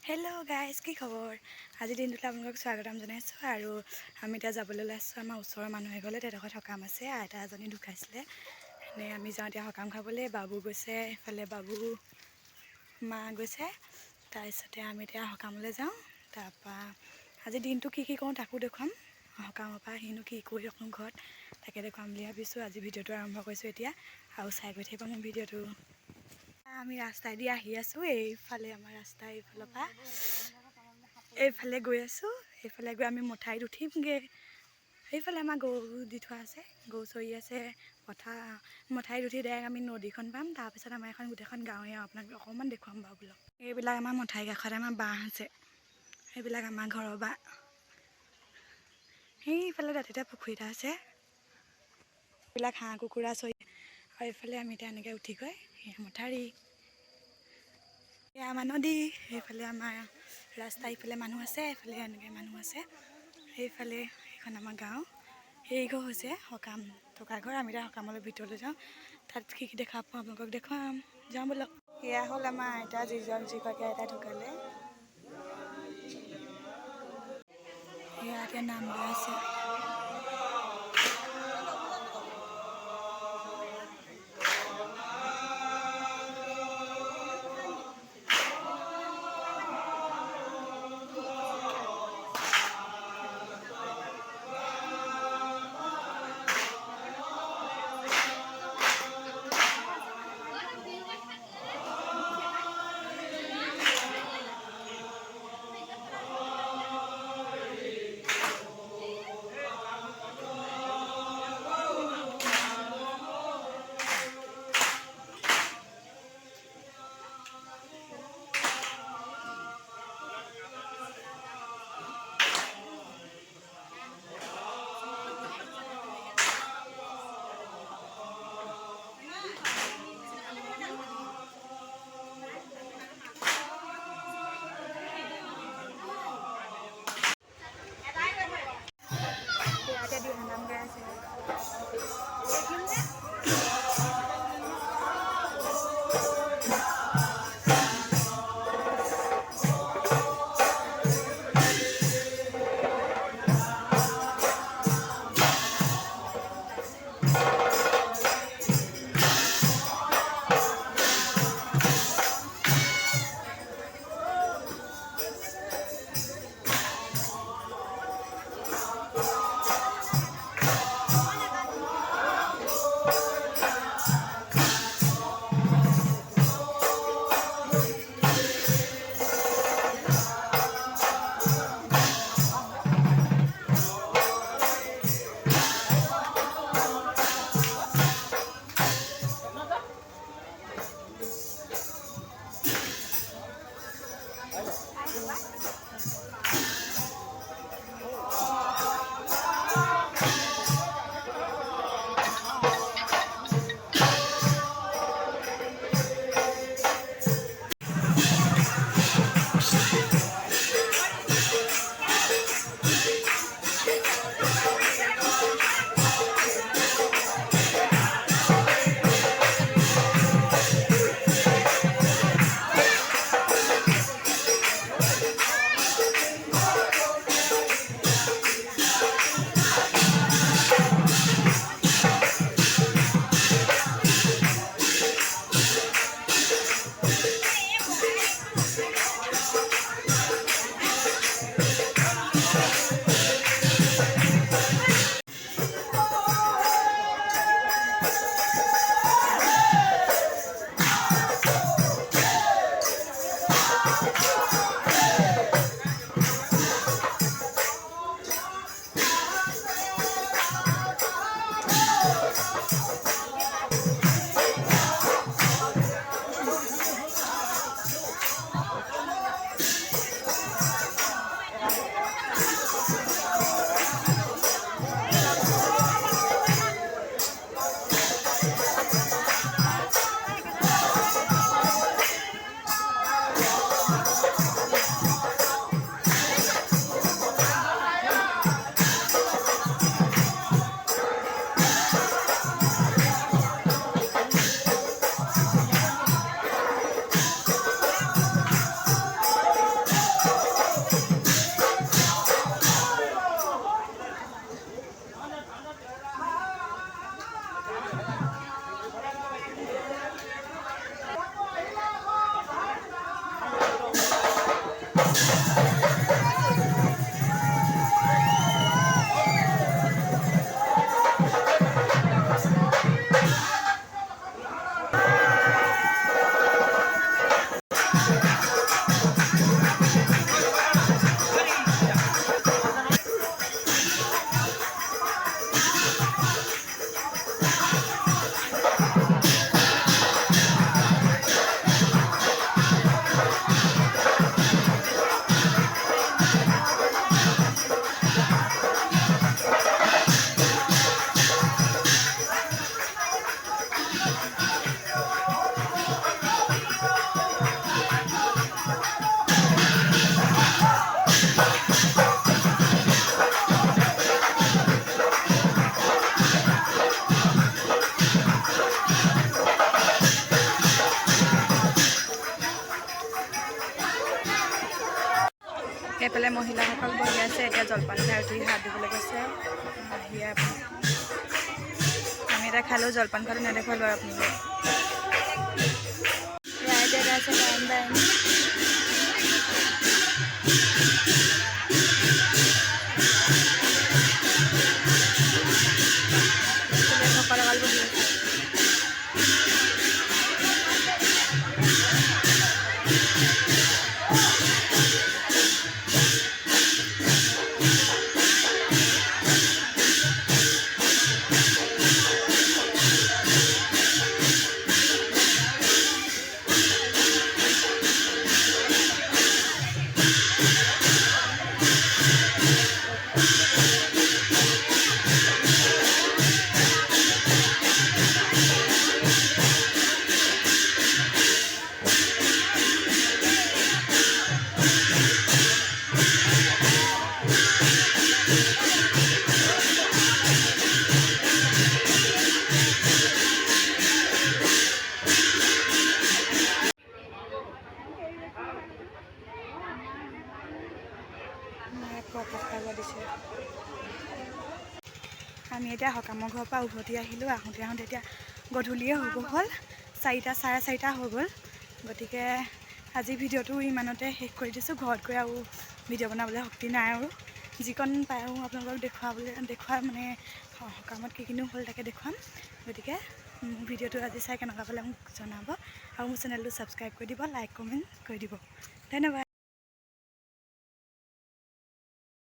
Hello' guys, কি খবৰ? আজিৰ দিনটোলৈ আপোনালোকক স্বাগতম জনাইছোঁ। আৰু আমি এতিয়া যাবলৈ ওলাইছোঁ আমাৰ ওচৰৰ মানুহ এঘৰলৈ। তেনেকুৱা সকাম আছে, আইতা এজনী ঢুকাইছিলে। এনেই আমি যাওঁ এতিয়া সকাম খাবলৈ। বাবু গৈছে, এইফালে বাবু মা গৈছে। তাৰপিছতে আমি এতিয়া সকামলৈ যাওঁ। তাৰপৰা আজিৰ দিনটো কি কৰোঁ তাকো দেখুৱাম। সকামৰ পৰা আহিনো কি কৰি ৰাখোঁ ঘৰত তাকে দেখুৱাম বুলি ভাবিছোঁ। আজি ভিডিঅ'টো আৰম্ভ কৰিছোঁ এতিয়া, আৰু চাই গৈ থাকিব মোৰ ভিডিঅ'টো। আমি ৰাস্তাইদি আহি আছোঁ। এইফালে আমাৰ ৰাস্তা, এইফালৰ পৰা এইফালে গৈ আছোঁ। এইফালে গৈ আমি মঠাইত উঠিমগৈ। সেইফালে আমাৰ গৰু দি থোৱা আছে, গৰু চৰি আছে পথাৰ। মঠাইত উঠি ডাইৰেক্ট আমি নদীখন পাম। তাৰপিছত আমাৰ এখন গোটেইখন গাঁৱে আপোনাক অকণমান দেখুৱাম বাৰু বোলক। এইবিলাক আমাৰ মঠাই কাষত আমাৰ বাঁহ আছে, সেইবিলাক আমাৰ ঘৰৰ বাঁহ। সেইফালে দাঁতিতে পুখুৰী এটা আছে, এইবিলাক হাঁহ কুকুৰা চৰি। আৰু এইফালে আমি এতিয়া এনেকৈ উঠি গৈ সেয়া মঠাৰি, এয়া আমাৰ নদী। সেইফালে আমাৰ ৰাস্তা, ইফালে মানুহ আছে, এইফালে এনেকৈ মানুহ আছে। সেইফালে সেইখন আমাৰ গাঁও। সেই ঘৰ হৈছে সকাম থকা ঘৰ। আমি এতিয়া সকামলৈ ভিতৰলৈ যাওঁ, তাত কি কি দেখা পাওঁ আপোনালোকক দেখুৱাম। যাওঁ বোলক। এয়া হ'ল আমাৰ আইতা, যিগৰাকী আইতা ঢুকালে। সেয়া এতিয়া নাম লৈ আছে। এতিয়া দিহানাম গাই আছে। এইফালে মহিলাসকল বহি আছে, এতিয়া জলপান খাই উঠি হাত ধুবলৈ গৈছে। আমি এটা খালেও জলপান খোৱাটো নেদেখুৱালোঁ আৰু আপোনালোকক। ৰাইজে গাইছে গায়ন বায়ন। সকল বহি আছে। আমি এতিয়া সকামৰ ঘৰৰ পৰা উভতি আহিলোঁ। আহোঁতে এতিয়া গধূলিয়ে হ'ব হ'ল, 4টা চাৰে 4টা হৈ গ'ল। গতিকে আজি ভিডিঅ'টো ইমানতে শেষ কৰি দিছোঁ। ঘৰত গৈ আৰু ভিডিঅ' বনাবলৈ শক্তি নাই আৰু যিকণ পাৰোঁ আপোনালোকক দেখুওৱা মানে সকামত কি কিনো হ'ল তাকে দেখুৱাম। গতিকে ভিডিঅ'টো আজি চাই কেনেকুৱা পালে মোক জনাব আৰু মোৰ চেনেলটো ছাবস্ক্ৰাইব কৰি দিব, লাইক কমেণ্ট কৰি দিব। ধন্যবাদ।